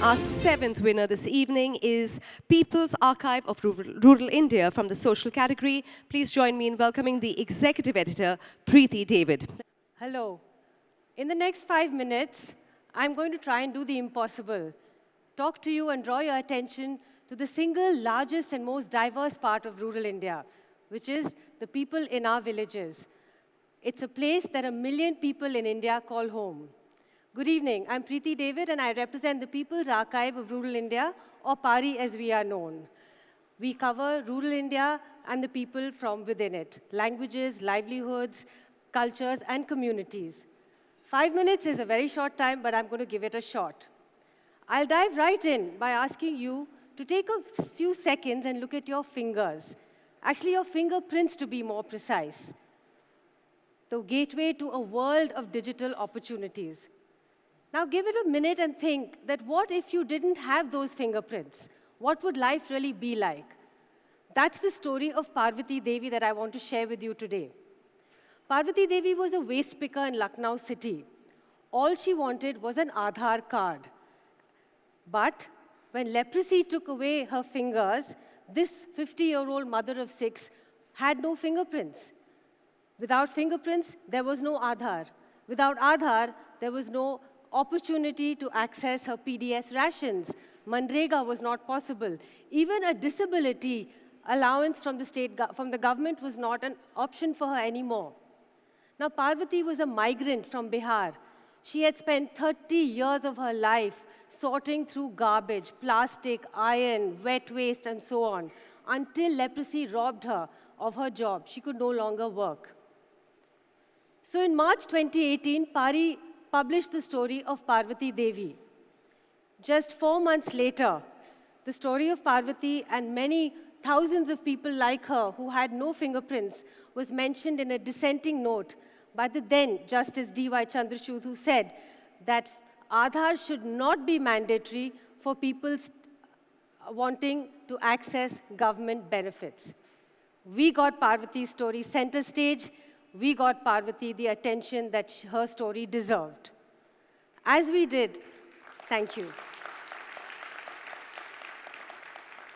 Our seventh winner this evening is People's Archive of Rural India from the social category. Please join me in welcoming the executive editor, Priti David. Hello. In the next 5 minutes, I'm going to try and do the impossible. Talk to you and draw your attention to the single largest and most diverse part of rural India, which is the people in our villages. It's a place that 1 million people in India call home. Good evening. I'm Priti David, and I represent the People's Archive of Rural India, or PARI as we are known. We cover rural India and the people from within it, languages, livelihoods, cultures, and communities. 5 minutes is a very short time, but I'm going to give it a shot. I'll dive right in by asking you to take a few seconds and look at your fingers. Actually, your fingerprints, to be more precise. The gateway to a world of digital opportunities. Now give it a minute and think that what if you didn't have those fingerprints? What would life really be like? That's the story of Priti David that I want to share with you today. Priti David was a waste picker in Lucknow city. All she wanted was an Aadhaar card. But when leprosy took away her fingers, this 50-year-old mother of 6 had no fingerprints. Without fingerprints, there was no Aadhaar. Without Aadhaar, there was no opportunity to access her PDS rations. Manrega was not possible. Even a disability allowance from the government was not an option for her anymore. Now, Parvati was a migrant from Bihar. She had spent 30 years of her life sorting through garbage, plastic, iron, wet waste, and so on, until leprosy robbed her of her job. She could no longer work. So in March 2018, PARI published the story of Priti David. Just 4 months later, the story of Parvati and many thousands of people like her who had no fingerprints was mentioned in a dissenting note by the then Justice D.Y. Chandrachud, who said that Aadhaar should not be mandatory for people wanting to access government benefits. We got Parvati's story center stage. We got Parvati the attention that her story deserved. As we did, thank you.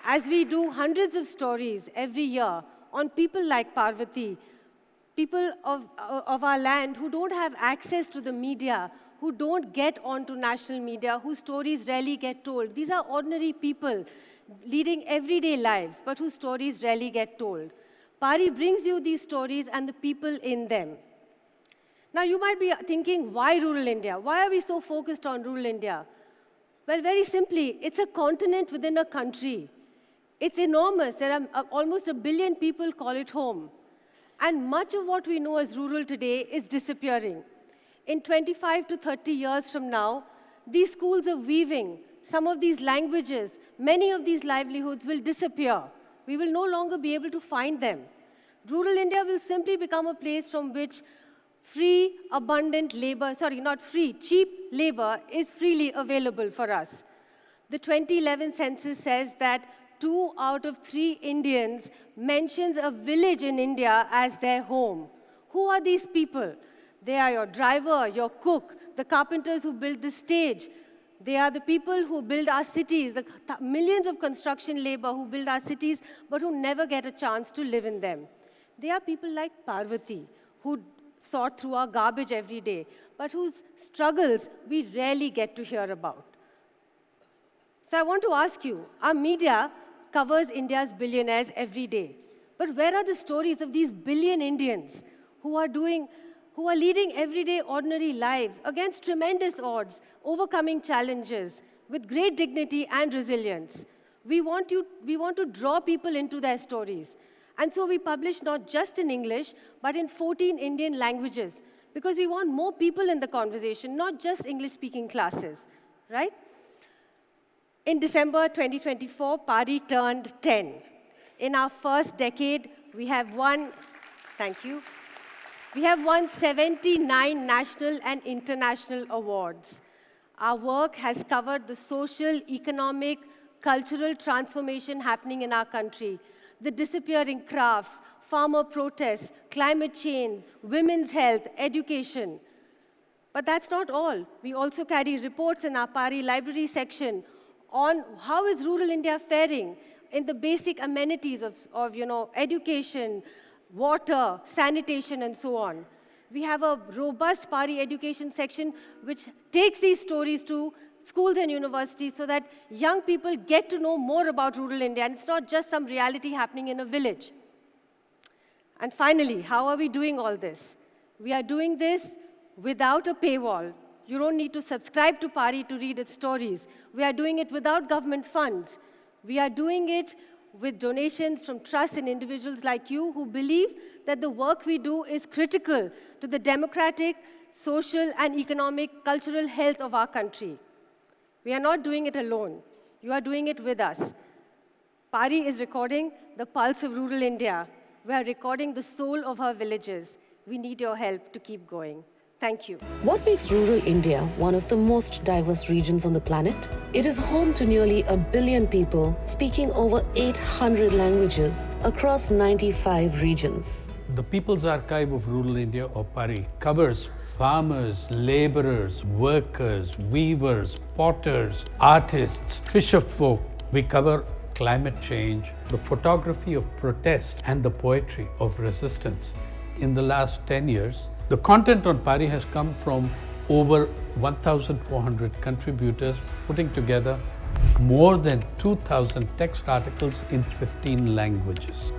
As we do hundreds of stories every year on people like Parvati, people of our land who don't have access to the media, who don't get onto national media, whose stories rarely get told. These are ordinary people leading everyday lives, but whose stories rarely get told. PARI brings you these stories and the people in them. Now, you might be thinking, why rural India? Why are we so focused on rural India? Well, very simply, it's a continent within a country. It's enormous. There are almost 1 billion people call it home. And much of what we know as rural today is disappearing. In 25 to 30 years from now, these schools of weaving, some of these languages, many of these livelihoods will disappear. We will no longer be able to find them. Rural India will simply become a place from which free, abundant labor, cheap labor is freely available for us. The 2011 census says that 2 out of 3 Indians mentions a village in India as their home. Who are these people? They are your driver, your cook, the carpenters who build the stage. They are the people who build our cities, the millions of construction labor who build our cities, but who never get a chance to live in them. They are people like Parvati, who sort through our garbage every day, but whose struggles we rarely get to hear about. So I want to ask you, our media covers India's billionaires every day, but where are the stories of these billion Indians who are leading everyday ordinary lives against tremendous odds, overcoming challenges with great dignity and resilience? We want to draw people into their stories. And so we publish not just in English, but in 14 Indian languages, because we want more people in the conversation, not just English-speaking classes, right? In December 2024, PARI turned 10. In our first decade, we have won, thank you, we have won 79 national and international awards. Our work has covered the social, economic, cultural transformation happening in our country, the disappearing crafts, farmer protests, climate change, women's health, education. But that's not all. We also carry reports in our PARI library section on how is rural India faring in the basic amenities of education, water, sanitation, and so on. We have a robust PARI education section which takes these stories to schools and universities so that young people get to know more about rural India, and it's not just some reality happening in a village. And finally, how are we doing all this? We are doing this without a paywall. You don't need to subscribe to PARI to read its stories. We are doing it without government funds. We are doing it with donations from trusts and individuals like you who believe that the work we do is critical to the democratic, social, and economic, cultural health of our country. We are not doing it alone. You are doing it with us. PARI is recording the pulse of rural India. We are recording the soul of our villages. We need your help to keep going. Thank you. What makes rural India one of the most diverse regions on the planet? It is home to nearly 1 billion people speaking over 800 languages across 95 regions. The People's Archive of Rural India, or PARI, covers farmers, laborers, workers, weavers, potters, artists, fisherfolk. We cover climate change, the photography of protest, and the poetry of resistance. In the last 10 years, the content on PARI has come from over 1,400 contributors, putting together more than 2,000 text articles in 15 languages.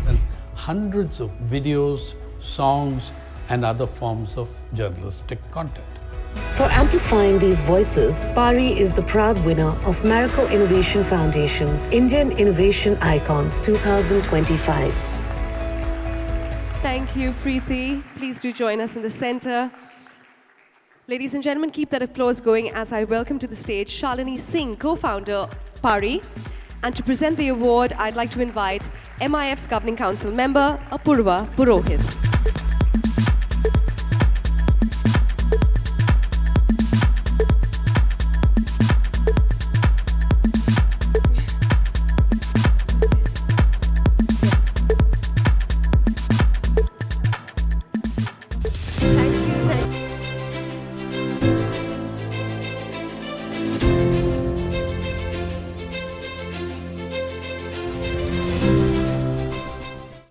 And hundreds of videos, songs, and other forms of journalistic content. For amplifying these voices, PARI is the proud winner of Marico Innovation Foundation's Indian Innovation Icons 2025. Thank you, Priti. Please do join us in the center. Ladies and gentlemen, keep that applause going as I welcome to the stage Shalini Singh, co-founder PARI. And to present the award, I'd like to invite MIF's Governing Council member, Apurva Purohit.